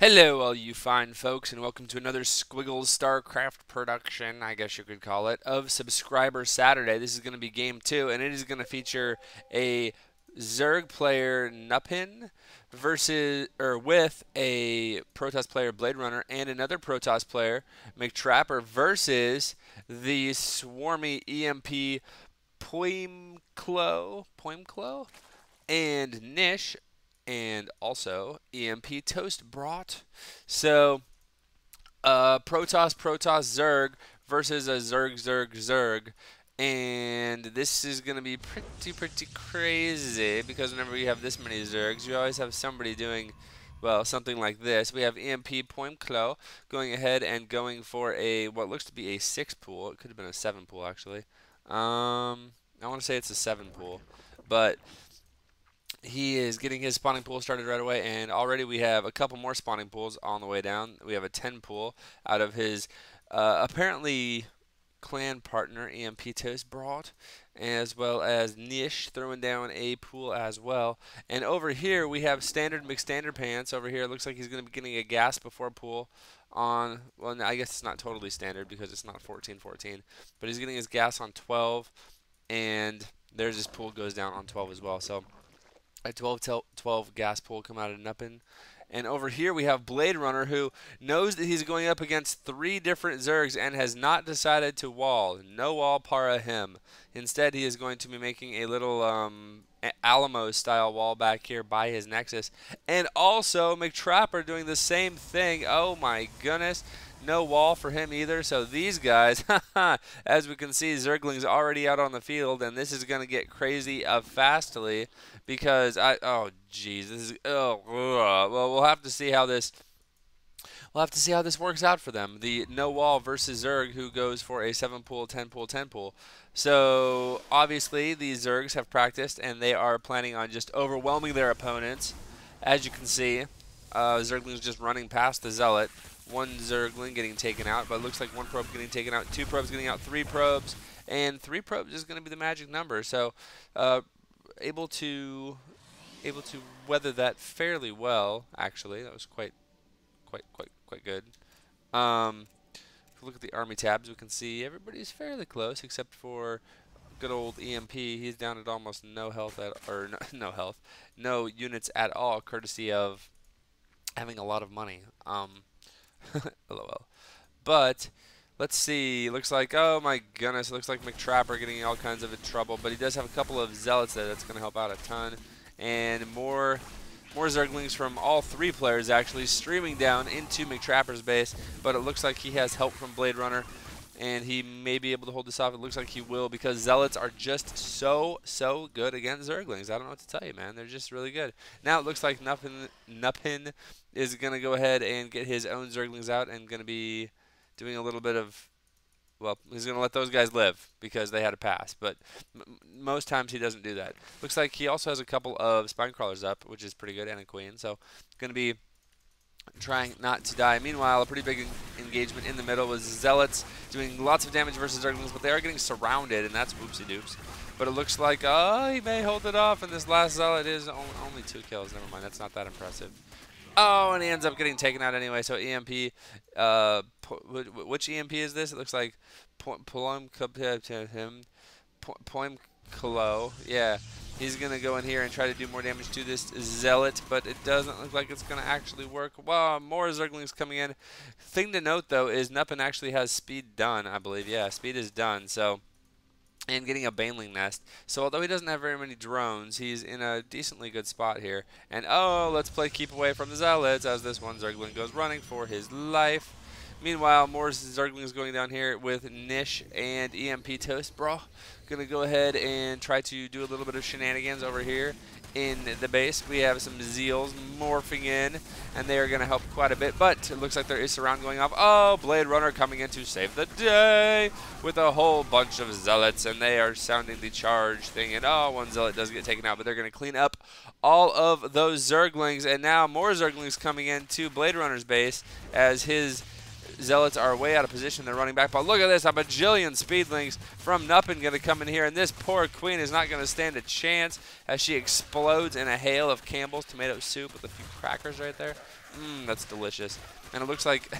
Hello, all you fine folks, and welcome to another Squiggles Starcraft production, I guess you could call it, of Subscriber Saturday. This is going to be game 2, and it is going to feature a Zerg player Nupin with a Protoss player Blade Runner and another Protoss player McTrapper versus the swarmy EMP Poimclo and Nish, and also EMP Toast Brought. So, Protoss Zerg versus a Zerg. And this is going to be pretty crazy because whenever we have this many Zergs, you always have somebody doing, well, something like this. We have EMP Poimclo going ahead and going for a, what looks to be a 6 pool. It could have been a 7 pool, actually. I want to say it's a 7 pool. But he is getting his spawning pool started right away, and already we have a couple more spawning pools on the way down. We have a 10 pool out of his apparently clan partner EMP Toast brought, as well as Nish throwing down a pool as well. And over here we have Standard McStandard Pants. Over here it looks like he's going to be getting a gas before pool on, well, I guess it's not totally standard because it's not 14-14, but he's getting his gas on 12, and there's his pool goes down on 12 as well. So a 12 gas pool come out of Nupin. And over here we have Blade Runner, who knows that he's going up against 3 different Zergs and has not decided to wall. No wall para him. Instead, he is going to be making a little Alamo style wall back here by his Nexus. And also McTrapper doing the same thing. Oh my goodness. No wall for him either. So these guys, as we can see, Zergling's already out on the field, and this is going to get crazy fastly because oh geez, this is well, we'll have to see how this works out for them. The no wall versus Zerg, who goes for a 7 pool, 10 pool, 10 pool. So obviously these Zergs have practiced, and they are planning on just overwhelming their opponents. As you can see, Zergling's just running past the Zealot. 1 Zergling getting taken out, but it looks like 1 probe getting taken out, 2 probes getting out, 3 probes, and 3 probes is going to be the magic number. So able to weather that fairly well. Actually, that was quite good. If we look at the army tabs, we can see everybody's fairly close except for good old EMP. He's down at almost no health no units at all, courtesy of having a lot of money. LOL. But let's see. Looks like, oh my goodness, looks like McTrapper getting all kinds of trouble. But he does have a couple of Zealots there that's going to help out a ton. And more Zerglings from all 3 players actually streaming down into McTrapper's base. But it looks like he has help from Blade Runner, and he may be able to hold this off. It looks like he will, because Zealots are just so good against Zerglings. I don't know what to tell you, man. They're just really good. Now it looks like Nupin is going to go ahead and get his own Zerglings out and going to be doing a little bit of, well, he's going to let those guys live because they had a pass. But most times he doesn't do that. Looks like he also has a couple of Spine Crawlers up, which is pretty good, and a Queen. So going to be trying not to die. Meanwhile, a pretty big engagement in the middle with Zealots doing lots of damage versus Zerglings, but they are getting surrounded, and that's whoopsie doops. But it looks like, oh, he may hold it off, and this last Zealot is only 2 kills. Never mind, that's not that impressive. Oh, and he ends up getting taken out anyway. So EMP, which EMP is this? It looks like Poimclo. Yeah, he's going to go in here and try to do more damage to this Zealot, but it doesn't look like it's going to actually work. Wow, more Zerglings coming in. Thing to note, though, is Nupin actually has speed done, I believe. Yeah, speed is done. So, and getting a Baneling nest. So although he doesn't have very many drones, he's in a decently good spot here. And oh, let's play keep away from the Zealots as this 1 Zergling goes running for his life. Meanwhile, more Zerglings going down here with Nish and EMP Toast, bro. Gonna go ahead and try to do a little bit of shenanigans over here in the base. We have some Zeals morphing in, and they are going to help quite a bit, but it looks like there is surround going off. Oh, Blade Runner coming in to save the day with a whole bunch of Zealots, and they are sounding the charge thing, and oh, 1 Zealot does get taken out, but they're going to clean up all of those Zerglings, and now more Zerglings coming in to Blade Runner's base as his Zealots are way out of position. They're running back. But look at this. A bajillion Speedlings from Nupin going to come in here. And this poor Queen is not going to stand a chance as she explodes in a hail of Campbell's tomato soup with a few crackers right there. That's delicious. And it looks like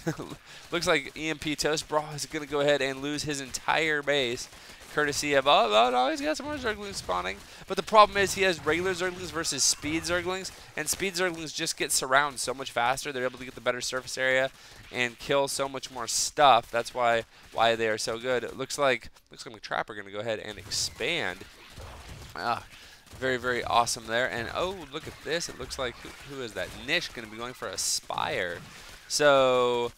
looks like EMP Toast Brawl is going to go ahead and lose his entire base, courtesy of no, he's got some more Zerglings spawning. But the problem is he has regular Zerglings versus speed Zerglings, and speed Zerglings just get surrounded so much faster. They're able to get the better surface area and kill so much more stuff. That's why they are so good. It looks like Trapper going to go ahead and expand. Very, very awesome there. And oh, look at this. It looks like, who is that? Nish going to be going for a Spire. So,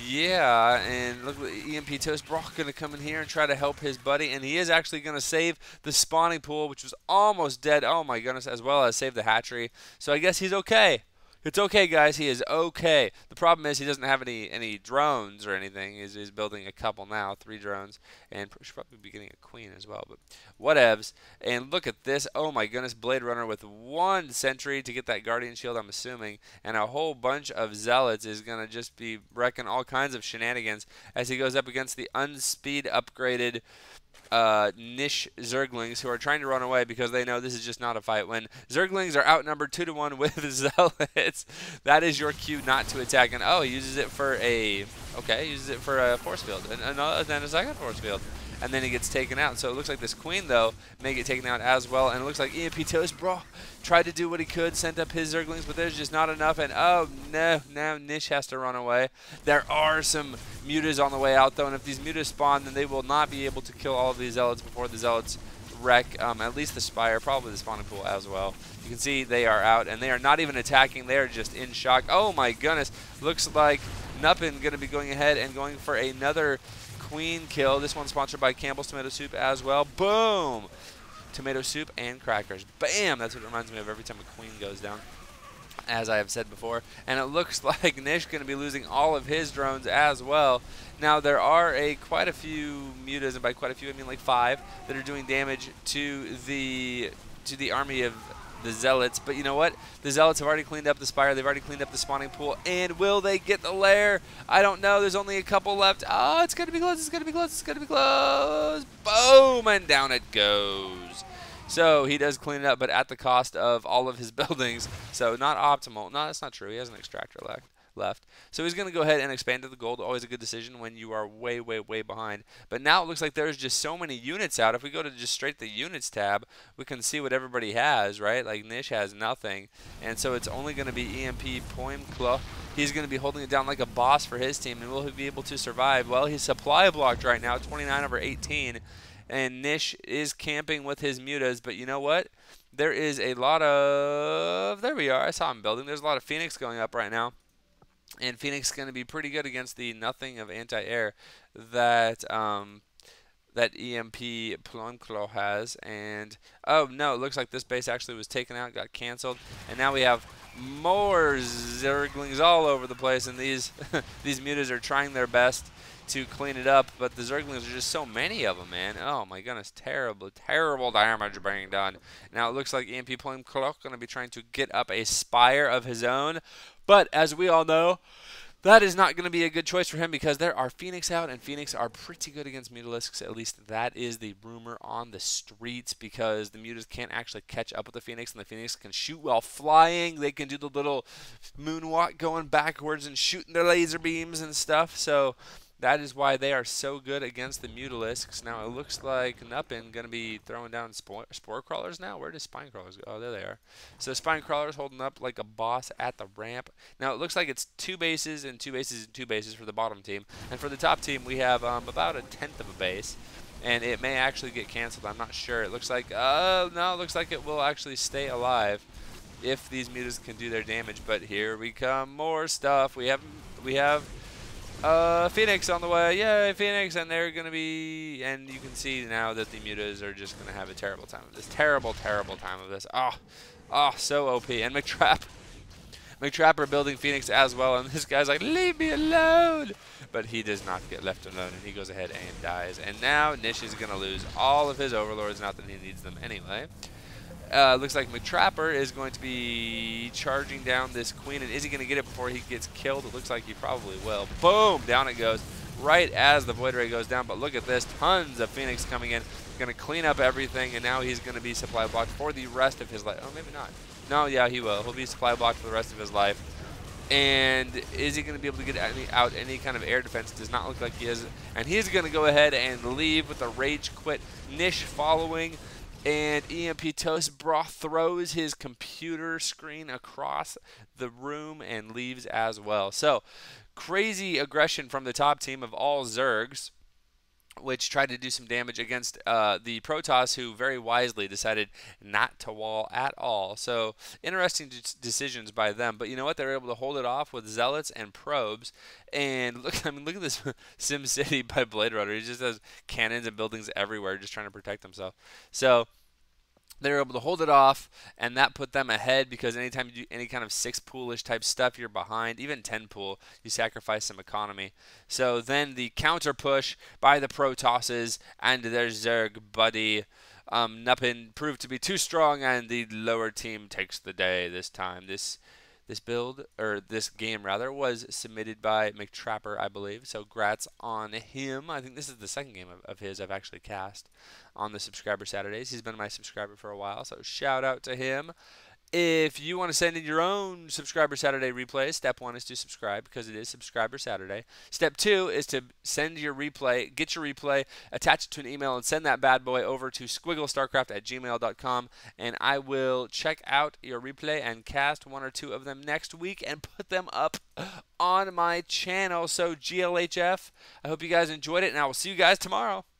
yeah, and look, EMP Toast Brawl going to come in here and try to help his buddy. And he is actually going to save the spawning pool, which was almost dead. Oh, my goodness, as well as save the hatchery. So I guess he's okay. It's okay, guys. He is okay. The problem is he doesn't have any drones or anything. He's building a couple now, 3 drones, and should probably be getting a queen as well. But whatevs. And look at this. Oh my goodness, Blade Runner with 1 sentry to get that Guardian Shield, I'm assuming, and a whole bunch of Zealots is gonna just be wrecking all kinds of shenanigans as he goes up against the unspeed upgraded Niche Zerglings, who are trying to run away because they know this is just not a fight. When Zerglings are outnumbered 2-to-1 with Zealots, that is your cue not to attack. And oh, he uses it for a force field, and then a second force field, and then he gets taken out. So it looks like this queen, though, may get taken out as well. And it looks like EMP Toast Brawl tried to do what he could, sent up his Zerglings, but there's just not enough. And oh no, now Nish has to run away. There are some mutas on the way out, though, and if these mutas spawn, then they will not be able to kill all of these Zealots before the Zealots wreck at least the Spire, probably the spawning pool as well. You can see they are out, and they are not even attacking. They are just in shock. Oh my goodness. Looks like Nuppin going to be going ahead and going for another queen kill. This one sponsored by Campbell's Tomato Soup as well. Boom! Tomato soup and crackers. Bam! That's what it reminds me of every time a queen goes down, as I have said before. And it looks like Nish going to be losing all of his drones as well. Now, there are quite a few mutas, and by quite a few I mean like 5, that are doing damage to the army of the Zealots. But you know what? The Zealots have already cleaned up the Spire. They've already cleaned up the spawning pool. And will they get the lair? I don't know. There's only a couple left. Oh, it's going to be close. It's going to be close. It's going to be close. Boom! And down it goes. So he does clean it up, but at the cost of all of his buildings. So not optimal. No, that's not true. He has an extractor left. So he's going to go ahead and expand to the gold. Always a good decision when you are way, way, way behind. But now it looks like there's just so many units out. If we go to just straight the units tab, we can see what everybody has, right? Like Nish has nothing. And so it's only going to be EMP Poimklo. He's going to be holding it down like a boss for his team. And will he be able to survive? Well, he's supply blocked right now, 29/18. And Nish is camping with his mutas, but you know what? There is a lot of... There we are. I saw him building. There's a lot of Phoenix going up right now. And Phoenix is going to be pretty good against the nothing of anti-air that EMP Plumclaw has. And, oh, no, it looks like this base actually was taken out, got canceled. And now we have more Zerglings all over the place. And these, these mutas are trying their best to clean it up, but the Zerglings are just so many of them, man. Oh my goodness, terrible, terrible damage being done. Now it looks like EMP Plumclaw going to be trying to get up a Spire of his own, but as we all know, that is not going to be a good choice for him because there are Phoenix out, and Phoenix are pretty good against Mutalisks. At least that is the rumor on the streets, because the Mutas can't actually catch up with the Phoenix, and the Phoenix can shoot while flying. They can do the little moonwalk going backwards and shooting their laser beams and stuff. So that is why they are so good against the Mutalisks. Now it looks like Nuppin going to be throwing down spore crawlers now. Where does spine crawlers go? Oh, there they are. So spine crawlers holding up like a boss at the ramp. Now it looks like it's 2 bases and 2 bases and 2 bases for the bottom team. And for the top team, we have about a 1/10 of a base. And it may actually get canceled. I'm not sure. It looks like, no, it looks like it will actually stay alive if these mutas can do their damage. But here we come, more stuff. We have Phoenix on the way. Yay, Phoenix. And they're going to be, and you can see now that the mutas are just going to have a terrible time of this. Terrible, terrible time of this. Oh, so OP. And McTrapper building Phoenix as well, and this guy's like, leave me alone! But he does not get left alone, and he goes ahead and dies. And now Nish is going to lose all of his overlords, not that he needs them anyway. Looks like McTrapper is going to be charging down this queen, and is he going to get it before he gets killed? It looks like he probably will. Boom! Down it goes, right as the Void Ray goes down. But look at this, tons of Phoenix coming in, going to clean up everything, and now he's going to be supply blocked for the rest of his life. Oh, maybe not. No, yeah, he will. He'll be supply blocked for the rest of his life. And is he going to be able to get out any kind of air defense? Does not look like he is. And he's going to go ahead and leave with a rage quit. Nish following. And EMP Toast Broth throws his computer screen across the room and leaves as well. So, crazy aggression from the top team of all Zergs, which tried to do some damage against the Protoss, who very wisely decided not to wall at all. So interesting decisions by them. But you know what? They were able to hold it off with Zealots and Probes. And look, I mean, look at this Sim City by Blade Runner. He just has cannons and buildings everywhere, just trying to protect himself. So they were able to hold it off, and that put them ahead, because anytime you do any kind of 6 poolish type stuff, you're behind. Even 10 pool, you sacrifice some economy. So then the counter push by the Protosses and their Zerg buddy Nuppin proved to be too strong, and the lower team takes the day this time. This build, or this game rather, was submitted by McTrapper, I believe. So grats on him. I think this is the second game of his I've actually cast on the Subscriber Saturdays. He's been my subscriber for a while, so shout out to him. If you want to send in your own Subscriber Saturday replay, step 1 is to subscribe, because it is Subscriber Saturday. Step 2 is to send your replay, get your replay, attach it to an email, and send that bad boy over to squigglestarcraft@gmail.com, and I will check out your replay and cast 1 or 2 of them next week and put them up on my channel. So GLHF, I hope you guys enjoyed it, and I will see you guys tomorrow.